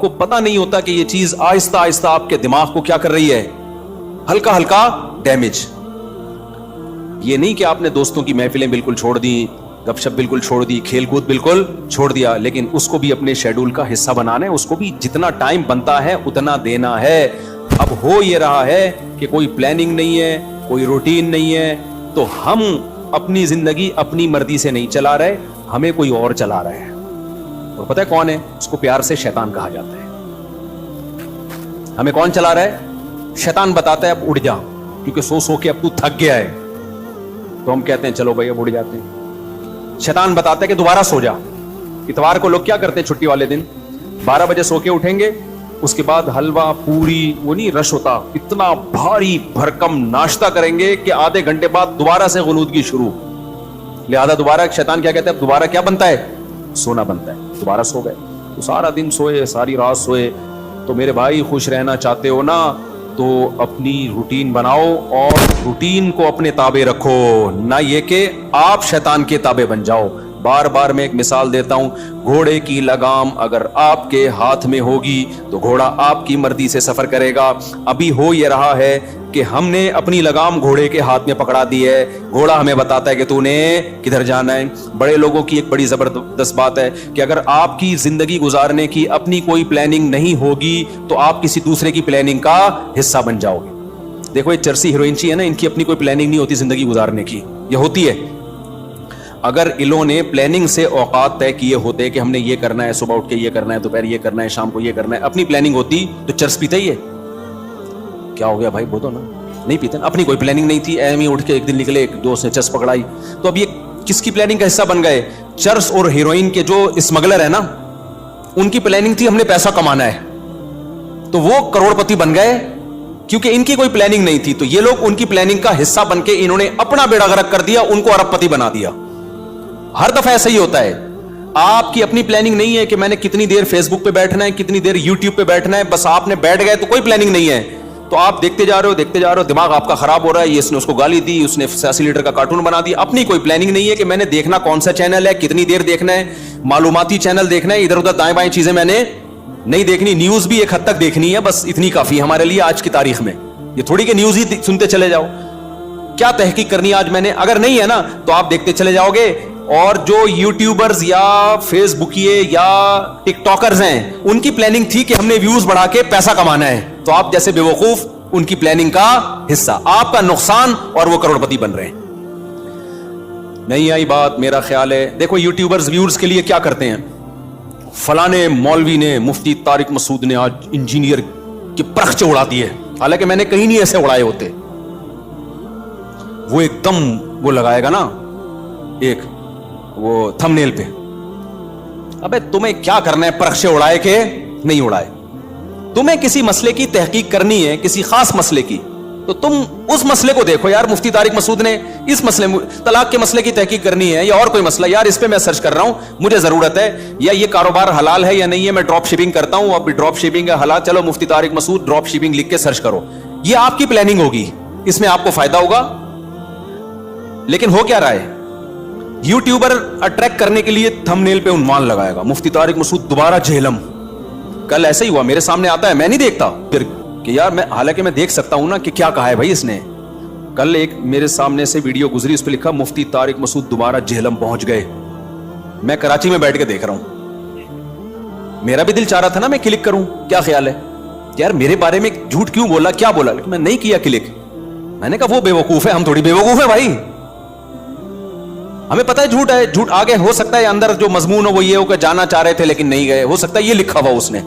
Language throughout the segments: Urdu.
کو پتا نہیں ہوتا کہ یہ چیز آہستہ آہستہ آپ کے دماغ کو کیا کر رہی ہے، ہلکا ہلکا ڈیمیج. یہ نہیں کہ آپ نے دوستوں کی محفلیں بالکل چھوڑ دی، گپ شپ بالکل چھوڑ دی، کھیل کود بالکل چھوڑ دیا، لیکن اس کو بھی اپنے شیڈول کا حصہ بنانا ہے، اس کو بھی جتنا ٹائم بنتا ہے اتنا دینا ہے. اب ہو یہ رہا ہے کہ کوئی پلاننگ نہیں ہے، کوئی روٹین نہیں ہے، تو ہم اپنی زندگی اپنی مرضی سے نہیں چلا رہے، ہمیں کوئی اور چلا رہا ہے. اور پتہ ہے کون ہے؟ اس کو پیار سے شیطان کہا جاتا ہے. ہمیں کون چلا رہا ہے؟ شیطان بتاتا ہے اب اڑ جا، کیونکہ سو سو کے اب تو تھک گیا ہے، تو ہم کہتے ہیں چلو بھائی اب اڑ جاتے ہیں. شیطان بتاتا ہے کہ دوبارہ سو جا. اتوار کو لوگ کیا کرتے ہیں چھٹی والے دن؟ 12 بجے سو کے اٹھیں گے، اس کے بعد حلوہ پوری وہ نہیں رش ہوتا، اتنا بھاری بھرکم ناشتہ کریں گے کہ آدھے گھنٹے بعد دوبارہ سے غنودگی شروع. لہذا دوبارہ شیطان کیا کہتا ہے؟ دوبارہ کیا بنتا ہے؟ سونا بنتا ہے. دوبارہ سو گئے تو سارا دن سوئے، ساری رات سوئے. تو میرے بھائی خوش رہنا چاہتے ہو نا، تو اپنی روٹین بناؤ اور روٹین کو اپنے تابع رکھو، نہ یہ کہ آپ شیطان کے تابع بن جاؤ. بار بار میں ایک مثال دیتا ہوں، گھوڑے کی لگام اگر آپ کے ہاتھ میں ہوگی تو گھوڑا آپ کی مرضی سے سفر کرے گا. ابھی ہو یہ رہا ہے کہ ہم نے اپنی لگام گھوڑے کے ہاتھ میں پکڑا دی ہے، گھوڑا ہمیں بتاتا ہے کہ تو نے کدھر جانا ہے. بڑے لوگوں کی ایک بڑی زبردست بات ہے کہ اگر آپ کی زندگی گزارنے کی اپنی کوئی پلاننگ نہیں ہوگی تو آپ کسی دوسرے کی پلاننگ کا حصہ بن جاؤ گے. دیکھو یہ چرسی ہیروئنچی ہے نا، ان کی اپنی کوئی پلاننگ نہیں ہوتی زندگی گزارنے کی. یہ ہوتی ہے اگر انہوں نے پلاننگ سے اوقات طے کیے ہوتے کہ ہم نے یہ کرنا ہے، صبح اٹھ کے یہ کرنا ہے، دوپہر یہ کرنا ہے، شام کو یہ کرنا ہے، اپنی پلاننگ ہوتی تو چرس پیتا ہی ہے. کیا ہو گیا بھائی؟ بولو نا. نہیں پیتے. اپنی کوئی پلاننگ نہیں تھی، ایم ہی اٹھ کے ایک دن نکلے، ایک دوست نے چرس پکڑائی. تو اب یہ کس کی پلاننگ کا حصہ بن گئے؟ چرس اور ہیروئن کے جو اسمگلر ہے نا، ان کی پلاننگ تھی ہم نے پیسہ کمانا ہے، تو وہ کروڑ پتی بن گئے کیونکہ ان کی کوئی پلاننگ نہیں تھی. تو یہ لوگ ان کی پلاننگ کا حصہ بن کے انہوں نے اپنا بیڑا غرق کر دیا، ان کو ارب پتی بنا دیا. ہر دفعہ ایسا ہی ہوتا ہے. آپ کی اپنی پلاننگ نہیں ہے کہ میں نے کتنی دیر فیس بک پہ بیٹھنا ہے، کتنی دیر یوٹیوب پہ بیٹھنا ہے، بس آپ نے بیٹھ گئے تو کوئی پلاننگ نہیں ہے. تو آپ دیکھتے جا رہے ہو، دماغ آپ کا خراب ہو رہا ہے. یہ اس نے اس کو گالی دی، اس نے 80 لیٹر کا کارٹون بنا دیا. اپنی کوئی پلاننگ نہیں ہے کہ میں نے دیکھنا کون سا چینل ہے، کتنی دیر دیکھنا ہے، معلوماتی چینل دیکھنا ہے، ادھر ادھر دائیں بائیں چیزیں میں نے نہیں دیکھنی. نیوز بھی ایک حد تک دیکھنی ہے، بس اتنی کافی ہے ہمارے لیے آج کی تاریخ میں. یہ تھوڑی کہ نیوز ہی سنتے چلے جاؤ. کیا تحقیق کرنی ہے آج میں نے؟ اگر نہیں ہے نا تو آپ دیکھتے چلے جاؤ گے. اور جو یوٹیوبرز یا فیس بکیے یا ٹک ٹاکرز ہیں، ان کی پلاننگ تھی کہ ہم نے ویوز بڑھا کے پیسہ کمانا ہے، تو آپ جیسے بے وقوف ان کی پلاننگ کا حصہ، آپ کا نقصان، اور وہ کروڑ پتی بن رہے ہیں. نہیں آئی بات؟ میرا خیال ہے دیکھو یوٹیوبرز ویورز کے لیے کیا کرتے ہیں. فلانے مولوی نے، مفتی طارق مسعود نے آج انجینئر کے پرخچے اڑا دیے، حالانکہ میں نے کہیں نہیں ایسے اڑائے ہوتے. وہ ایک دم وہ لگائے گا نا ایک وہ تھمبنیل پہ، ابے تمہیں کیا کرنا ہے پرخچے اڑائے کہ نہیں اڑائے؟ تمہیں کسی مسئلے کی تحقیق کرنی ہے، کسی خاص مسئلے کی، تو تم اس مسئلے کو دیکھو. یار مفتی طارق مسعود نے اس مسئلے، طلاق کے مسئلے کی تحقیق کرنی ہے یا اور کوئی مسئلہ، یار اس پہ میں سرچ کر رہا ہوں، مجھے ضرورت ہے، یا یہ کاروبار حلال ہے یا نہیں ہے، میں ڈراپ شپنگ کرتا ہوں، اب ڈراپ شپنگ ہے حلال، چلو مفتی طارق مسعود ڈراپ شپنگ لکھ کے سرچ کرو. یہ آپ کی پلاننگ ہوگی، اس میں آپ کو فائدہ ہوگا. لیکن ہو کیا رہا ہے؟ یوٹیوبر اٹریکٹ کرنے کے لیے تھمبنیل پہ عنوان لگائے گا، مفتی طارق مسعود دوبارہ جہلم. کل ایسا ہی ہوا، میرے سامنے آتا ہے، میں نہیں دیکھتا پھر کہ یار میں، حالانکہ میں دیکھ سکتا ہوں نا کہ کیا کہا ہے بھائی اس نے. کل ایک میرے سامنے سے ویڈیو گزری، اس پہ لکھا مفتی طارق مسعود دوبارہ جہلم پہنچ گئے. میں کراچی میں بیٹھ کے دیکھ رہا ہوں، میرا بھی دل چاہ رہا تھا نا میں کلک کروں. کیا خیال ہے یار میرے بارے میں جھوٹ کیوں بولا، کیا بولا؟ لیکن میں نہیں کیا کلک. میں نے کہا وہ بے وقوف ہے، ہم تھوڑی بے وقوف ہے بھائی. ہمیں پتہ ہے جھوٹ ہے، جھوٹ آگے ہو سکتا ہے اندر جو مضمون ہو وہ یہ ہو کہ جانا چاہ رہے تھے لیکن نہیں گئے، ہو سکتا ہے یہ لکھا ہوا اس نے،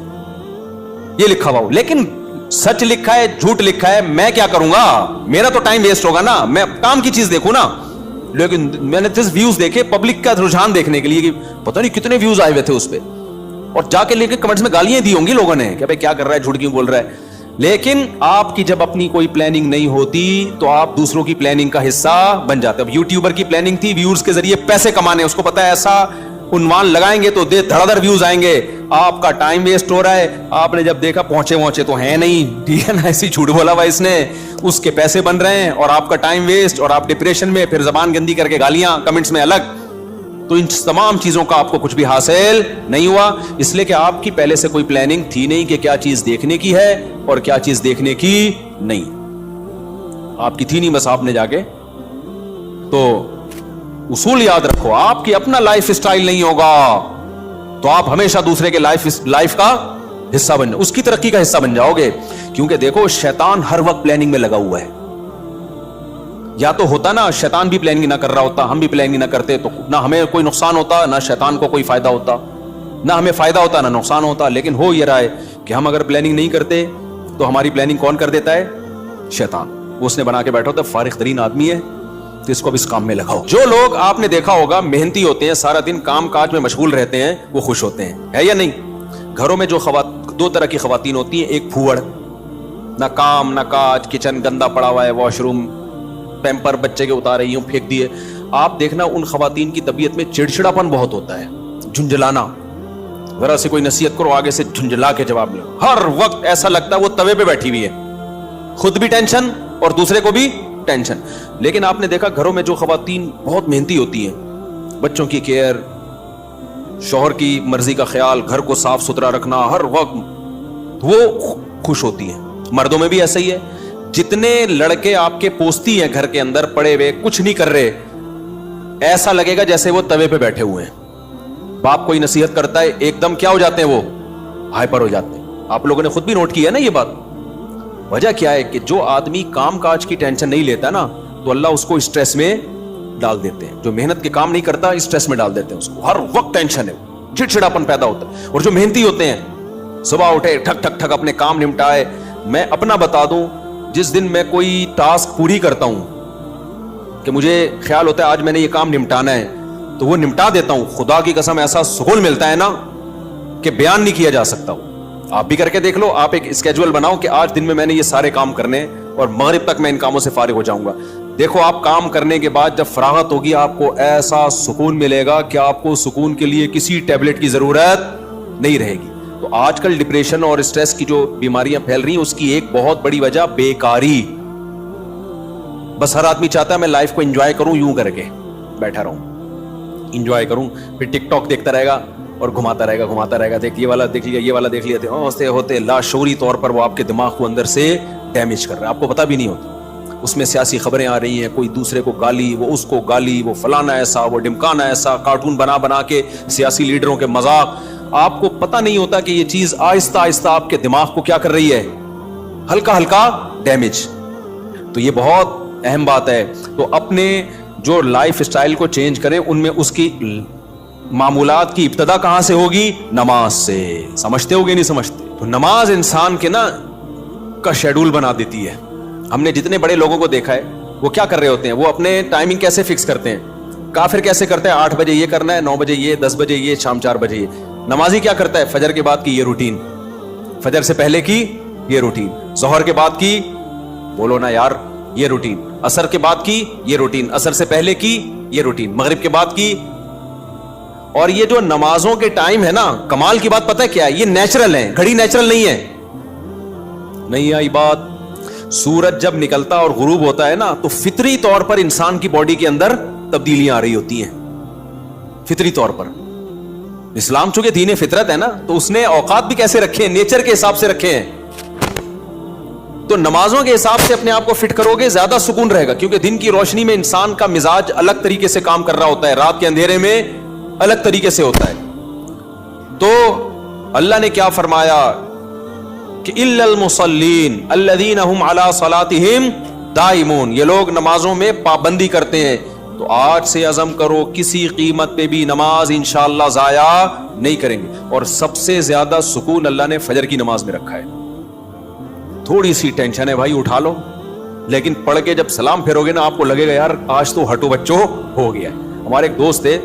یہ لکھا ہوا ہو، لیکن سچ لکھا ہے، جھوٹ لکھا ہے، میں کیا کروں گا؟ میرا تو ٹائم ویسٹ ہوگا نا، میں کام کی چیز دیکھوں نا. لیکن میں نے جس ویوز دیکھے پبلک کا رجحان دیکھنے کے لیے کہ پتہ نہیں کتنے ویوز آئے ہوئے تھے اس پہ، اور جا کے لے کے کمنٹس میں گالیاں دی ہوں گی لوگوں نے کہ بھائی کیا کر رہا ہے، جھوٹ کیوں بول رہا ہے. لیکن آپ کی جب اپنی کوئی پلاننگ نہیں ہوتی تو آپ دوسروں کی پلاننگ کا حصہ بن جاتے. اب یوٹیوبر کی پلاننگ تھی ویورز کے ذریعے پیسے کمانے، اس کو پتا ہے ایسا عنوان لگائیں گے تو دھڑ دھڑ ویوز آئیں گے، آپ کا ٹائم ویسٹ ہو رہا ہے. آپ نے جب دیکھا پہنچے تو ہیں نہیں، ٹھیک ہے نا، ایسی جھوٹ بولا ہوا اس نے، اس کے پیسے بن رہے ہیں اور آپ کا ٹائم ویسٹ، اور آپ ڈپریشن میں، پھر زبان گندی کر کے گالیاں کمنٹس میں الگ. تو ان تمام چیزوں کا آپ کو کچھ بھی حاصل نہیں ہوا، اس لیے کہ آپ کی پہلے سے کوئی پلاننگ تھی نہیں کہ کیا چیز دیکھنے کی ہے اور کیا چیز دیکھنے کی نہیں، آپ کی تھی نہیں، بس آپ نے جا کے تو اصول یاد رکھو، آپ کی اپنا لائف سٹائل نہیں ہوگا تو آپ ہمیشہ دوسرے کے لائف کا حصہ بن جاؤ، اس کی ترقی کا حصہ بن جاؤ گے. کیونکہ دیکھو شیطان ہر وقت پلاننگ میں لگا ہوا ہے. یا تو ہوتا نا شیطان بھی پلاننگ نہ کر رہا ہوتا، ہم بھی پلاننگ نہ کرتے، تو نہ ہمیں کوئی نقصان ہوتا نہ شیطان کو کوئی فائدہ ہوتا، نہ ہمیں فائدہ ہوتا نہ نقصان ہوتا. لیکن ہو یہ رہا ہے کہ ہم اگر پلاننگ نہیں کرتے تو ہماری پلاننگ کون کر دیتا ہے؟ شیطان. وہ اس نے بنا کے بیٹھا ہوتا ہے، فارغ ترین آدمی ہے تو اس کو اب اس کام میں لگاؤ. جو لوگ آپ نے دیکھا ہوگا محنتی ہوتے ہیں، سارا دن کام کاج میں مشغول رہتے ہیں، وہ خوش ہوتے ہیں، ہے یا نہیں؟ گھروں میں جو دو طرح کی خواتین ہوتی ہیں، ایک پھوڑ، نہ کام نہ کاج، کچن گندا پڑا ہوا ہے، واش روم پیمپر بچے کے اتار رہی ہوں پھینک دیے. آپ دیکھنا ان خواتین کی طبیعت میں چڑچڑاپن بہت ہوتا ہے، جھنجھلانا، ذرا سے کوئی نصیحت کرو آگے سے جھنجھلا کے جواب لو. ہر وقت ایسا لگتا ہے وہ توے پہ بیٹھی ہوئی ہے، خود بھی ٹینشن اور دوسرے کو بھی ٹینشن. لیکن آپ نے دیکھا گھروں میں جو خواتین بہت محنتی ہوتی ہیں، بچوں کی کیئر، شوہر کی مرضی کا خیال، گھر کو صاف ستھرا رکھنا ہر وقت، وہ خوش ہوتی ہیں. مردوں میں بھی ایسا ہی ہے. جتنے لڑکے آپ کے پوستی ہیں گھر کے اندر پڑے ہوئے کچھ نہیں کر رہے، ایسا لگے گا جیسے وہ توے پہ بیٹھے ہوئے ہیں. باپ کوئی نصیحت کرتا ہے ایک دم کیا ہو جاتے ہیں، وہ ہائپر ہو جاتے ہیں. آپ لوگوں نے خود بھی نوٹ کیا نا یہ بات. وجہ کیا ہے کہ جو آدمی کام کاج کی ٹینشن نہیں لیتا نا تو اللہ اس کو اسٹریس میں ڈال دیتے ہیں. جو محنت کے کام نہیں کرتا اسٹریس میں ڈال دیتے ہیں، اس کو ہر وقت ٹینشن ہے، چڑچڑاپن پیدا ہوتا ہے. اور جو محنتی ہوتے ہیں صبح اٹھے ٹھک ٹھک ٹھک اپنے کام نمٹائے. میں اپنا بتا دوں، جس دن میں کوئی ٹاسک پوری کرتا ہوں کہ مجھے خیال ہوتا ہے آج میں نے یہ کام نمٹانا ہے تو وہ نمٹا دیتا ہوں. خدا کی قسم ایسا سکون ملتا ہے نا کہ بیان نہیں کیا جا سکتا. آپ بھی کر کے دیکھ لو. آپ ایک اسکیجول بناؤ کہ آج دن میں نے یہ سارے کام کرنے اور مغرب تک میں ان کاموں سے فارغ ہو جاؤں گا. دیکھو آپ کام کرنے کے بعد جب فراغت ہوگی آپ کو ایسا سکون ملے گا کہ آپ کو سکون کے لیے کسی ٹیبلٹ کی ضرورت نہیں رہے گی. تو آج کل ڈپریشن اور اسٹریس کی جو بیماریاں پھیل رہی ہیں اس کی ایک بہت بڑی وجہ بیکاری. بس ہر آدمی چاہتا ہے میں لائف کو انجوائے کروں، یوں کر کے بیٹھا رہوں، انجوائے کروں، پھر ٹک ٹاک دیکھتا رہے گا اور گھماتا رہے گا، دیکھ یہ والا دیکھ لیا، یہ والا دیکھ لیا. ہوتے لاشعوری طور پر وہ آپ کے دماغ کو اندر سے ڈیمیج کر رہا ہے، آپ کو پتہ بھی نہیں ہوتا. اس میں سیاسی خبریں آ رہی ہیں، کوئی دوسرے کو گالی، وہ اس کو گالی، وہ فلانا ایسا، وہ ڈمکانا ایسا، کارٹون بنا کے سیاسی لیڈروں کے مذاق. آپ کو پتہ نہیں ہوتا کہ یہ چیز آہستہ آہستہ آپ کے دماغ کو کیا کر رہی ہے، ہلکا ہلکا ڈیمیج. تو یہ بہت اہم بات ہے. تو اپنے جو لائف سٹائل کو چینج کریں، ان میں اس کی معمولات کی ابتدا کہاں سے ہوگی؟ نماز سے. سمجھتے ہوگے نہیں سمجھتے؟ تو نماز انسان کے نا کا شیڈول بنا دیتی ہے. ہم نے جتنے بڑے لوگوں کو دیکھا ہے وہ کیا کر رہے ہوتے ہیں، وہ اپنے ٹائمنگ کیسے فکس کرتے ہیں. کافر کیسے کرتے ہیں، 8 بجے یہ کرنا ہے، 9 بجے یہ، 10 بجے یہ، شام 4 بجے یہ. نمازی کیا کرتا ہے، فجر کے بعد کی یہ روٹین، فجر سے پہلے کی یہ روٹین، ظہر کے بعد کی، بولو نا یار، یہ روٹین، عصر کے بعد کی یہ روٹین، عصر سے پہلے کی یہ روٹین، مغرب کے بعد کی. اور یہ جو نمازوں کے ٹائم ہے نا، کمال کی بات پتہ ہے کیا ہے، یہ نیچرل ہے، گھڑی نیچرل نہیں ہے. نہیں آئی بات. سورج جب نکلتا اور غروب ہوتا ہے نا تو فطری طور پر انسان کی باڈی کے اندر تبدیلیاں آ رہی ہوتی ہیں، فطری طور پر. اسلام چونکہ دین فطرت ہے نا تو اس نے اوقات بھی کیسے رکھے ہیں، نیچر کے حساب سے رکھے ہیں. تو نمازوں کے حساب سے اپنے آپ کو فٹ کرو گے زیادہ سکون رہے گا. کیونکہ دن کی روشنی میں انسان کا مزاج الگ طریقے سے کام کر رہا ہوتا ہے، رات کے اندھیرے میں الگ طریقے سے ہوتا ہے. تو اللہ نے کیا فرمایا کہ الا المصلین الذین هم علی صلاتهم دائمون، یہ لوگ نمازوں میں پابندی کرتے ہیں. تو آج سے عزم کرو کسی قیمت پہ بھی نماز انشاءاللہ ضائع نہیں کریں گے. اور سب سے زیادہ سکون اللہ نے فجر کی نماز میں رکھا ہے. تھوڑی سی ٹینشن ہے بھائی اٹھا لو، لیکن پڑھ کے جب سلام پھیرو گے نا آپ کو لگے گا یار آج تو ہٹو بچو ہو گیا. ہمارے ایک دوست تھے،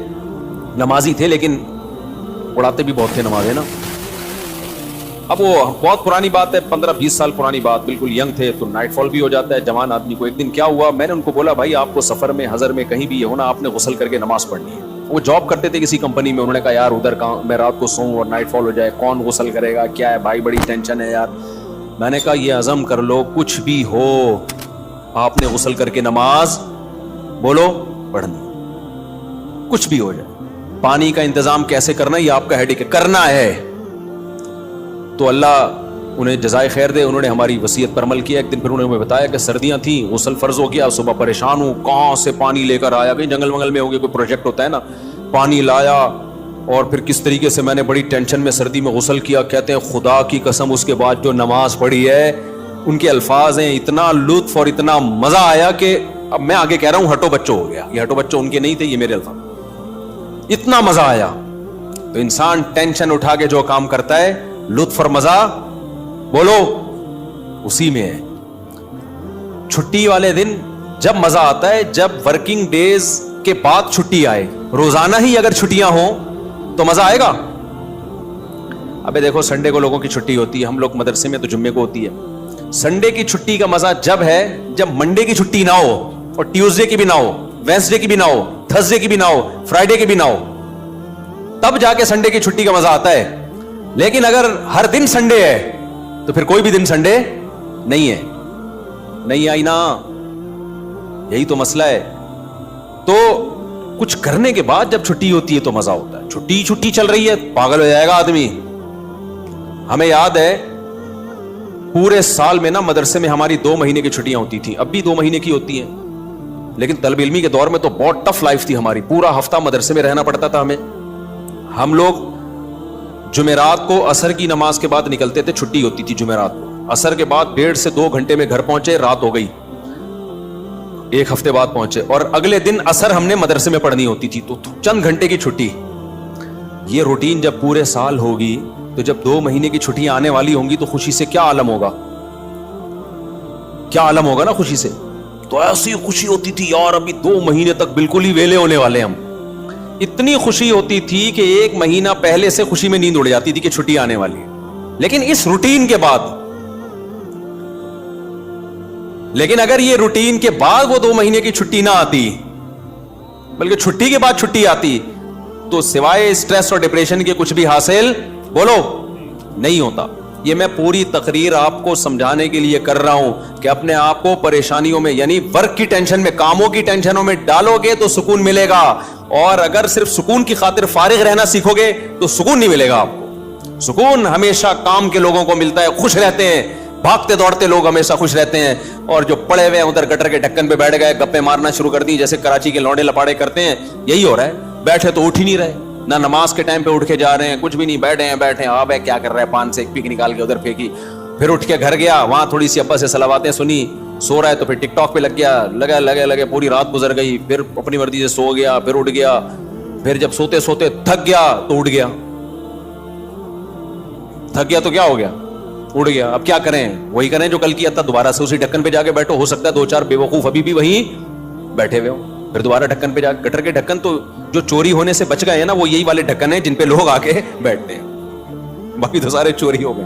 نمازی تھے لیکن اڑاتے بھی بہت تھے نماز، ہے نا. اب وہ بہت پرانی بات ہے، 15-20 سال پرانی بات، بالکل ینگ تھے. تو نائٹ فال بھی ہو جاتا ہے جوان آدمی کو. ایک دن کیا ہوا، میں نے ان کو بولا بھائی آپ کو سفر میں حضر میں کہیں بھی یہ ہونا، آپ نے غسل کر کے نماز پڑھنی ہے. وہ جاب کرتے تھے کسی کمپنی میں. انہوں نے کہا یار ادھر میں رات کو سوؤں اور نائٹ فال ہو جائے، کون غسل کرے گا، کیا ہے بھائی بڑی ٹینشن ہے یار. میں نے کہا یہ عزم کر لو کچھ بھی ہو آپ نے غسل کر کے نماز بولو پڑھنی، کچھ بھی ہو جائے. پانی کا انتظام کیسے کرنا ہے یہ آپ کا ہیڈک ہے, کرنا ہے. تو اللہ انہیں جزائے خیر دے, انہوں نے ہماری وصیت پر عمل کیا. ایک دن پھر انہوں نے بتایا کہ سردیاں تھیں, غسل فرض ہو گیا, صبح پریشان ہوں کہاں سے پانی لے کر آیا, کہیں جنگل منگل میں ہو گیا, کوئی پروجیکٹ ہوتا ہے نا, پانی لایا اور پھر کس طریقے سے میں نے بڑی ٹینشن میں سردی میں غسل کیا. کہتے ہیں خدا کی قسم اس کے بعد جو نماز پڑھی ہے, ان کے الفاظ ہیں, اتنا لطف اور اتنا مزہ آیا کہ اب میں آگے کہہ رہا ہوں ہٹو بچوں ہو گیا. یہ ہٹو بچوں ان کے نہیں تھے, یہ میرے الفاظ. اتنا مزہ آیا. تو انسان ٹینشن اٹھا کے جو کام کرتا ہے, لطف اور مزہ بولو اسی میں ہے. چھٹی والے دن جب مزہ آتا ہے جب ورکنگ ڈیز کے بعد چھٹی آئے. روزانہ ہی اگر چھٹیاں ہوں تو مزہ آئے گا. ابے دیکھو سنڈے کو لوگوں کی چھٹی ہوتی ہے, ہم لوگ مدرسے میں تو جمعے کو ہوتی ہے. سنڈے کی چھٹی کا مزہ جب ہے جب منڈے کی چھٹی نہ ہو, اور ٹیوزڈے کی بھی نہ ہو, وینسڈے کی بھی نہ ہو, تھرسڈے کی بھی نہ ہو, فرائیڈے کی بھی نہ ہو, تب جا کے سنڈے کی چھٹی کا مزہ آتا ہے. لیکن اگر ہر دن سنڈے ہے تو پھر کوئی بھی دن سنڈے نہیں ہے. نہیں آئی نا, یہی تو مسئلہ ہے. تو کچھ کرنے کے بعد جب چھٹی ہوتی ہے تو مزہ ہوتا ہے. چھٹی چل رہی ہے پاگل ہو جائے گا آدمی. ہمیں یاد ہے پورے سال میں نا مدرسے میں ہماری 2 مہینے کی چھٹیاں ہوتی تھیں, اب بھی 2 مہینے کی ہوتی ہیں, لیکن طالب علمی کے دور میں تو بہت ٹف لائف تھی ہماری. پورا ہفتہ مدرسے میں رہنا پڑتا تھا ہمیں. ہم لوگ جمعرات کو عصر کی نماز کے بعد نکلتے تھے, چھٹی ہوتی تھی جمعرات کو. عصر کے بعد 1.5 سے 2 گھنٹے میں گھر پہنچے, رات ہو گئی, 1 ہفتے بعد پہنچے, اور اگلے دن عصر ہم نے مدرسے میں پڑھنی ہوتی تھی, تو چند گھنٹے کی چھٹی. یہ روٹین جب پورے سال ہوگی تو جب 2 مہینے کی چھٹیاں آنے والی ہوں گی تو خوشی سے کیا عالم ہوگا, کیا عالم ہوگا نا خوشی سے. تو ایسی خوشی ہوتی تھی یار ابھی 2 مہینے تک بالکل ہی ویلے ہونے والے ہم. اتنی خوشی ہوتی تھی کہ 1 مہینہ پہلے سے خوشی میں نیند اڑ جاتی تھی کہ چھٹی آنے والی ہے. لیکن اس روٹین کے بعد, لیکن اگر یہ روٹین کے بعد وہ 2 مہینے کی چھٹی نہ آتی بلکہ چھٹی کے بعد چھٹی آتی تو سوائے اسٹریس اور ڈپریشن کے کچھ بھی حاصل بولو نہیں ہوتا. یہ میں پوری تقریر آپ کو سمجھانے کے لیے کر رہا ہوں کہ اپنے آپ کو پریشانیوں میں یعنی ورک کی ٹینشن میں, کاموں کی ٹینشنوں میں ڈالو گے تو سکون ملے گا, اور اگر صرف سکون کی خاطر فارغ رہنا سیکھو گے تو سکون نہیں ملے گا آپ کو. سکون ہمیشہ کام کے لوگوں کو ملتا ہے, خوش رہتے ہیں, بھاگتے دوڑتے لوگ ہمیشہ خوش رہتے ہیں. اور جو پڑے ہوئے ہیں ادھر گٹر کے ڈھکن پہ بیٹھ گئے, گپے مارنا شروع کر دی جیسے کراچی کے لونڈے لپاڑے کرتے ہیں, یہی ہو رہا ہے. بیٹھے تو اٹھ ہی نہیں رہے, نہ نماز کے ٹائم پہ اٹھ کے جا رہے ہیں, کچھ بھی نہیں, بیٹھے آپ ہے کیا کر رہے ہیں, پان سے ایک پیک نکال کے ادھر پھینکی, پھر اٹھ کے گھر گیا, وہاں تھوڑی سی ابا سے صلواتیں سنی, سو رہا ہے تو پھر ٹک ٹاک پہ لگ گیا, لگے پوری رات گزر گئی, پھر اپنی مرضی سے سو گیا, پھر اٹھ گیا, پھر جب سوتے سوتے تھک گیا تو اٹھ گیا, تھک گیا تو کیا ہو گیا, اڑ گیا. اب کیا کریں, وہی کریں جو کل کیا تھا, دوبارہ سے اسی ڈھکن پہ جا کے بیٹھو. ہو سکتا ہے 2-4 بے وقوف ابھی بھی وہیں بیٹھے ہوئے ہوں, پھر دوبارہ ڈھکن پہ جا, گٹر کے ڈھکن تو جو چوری ہونے سے بچ گئے ہیں نا وہ یہی والے ڈھکن ہیں جن پہ لوگ آ کے بیٹھتے ہیں, باقی تو سارے چوری ہو گئے.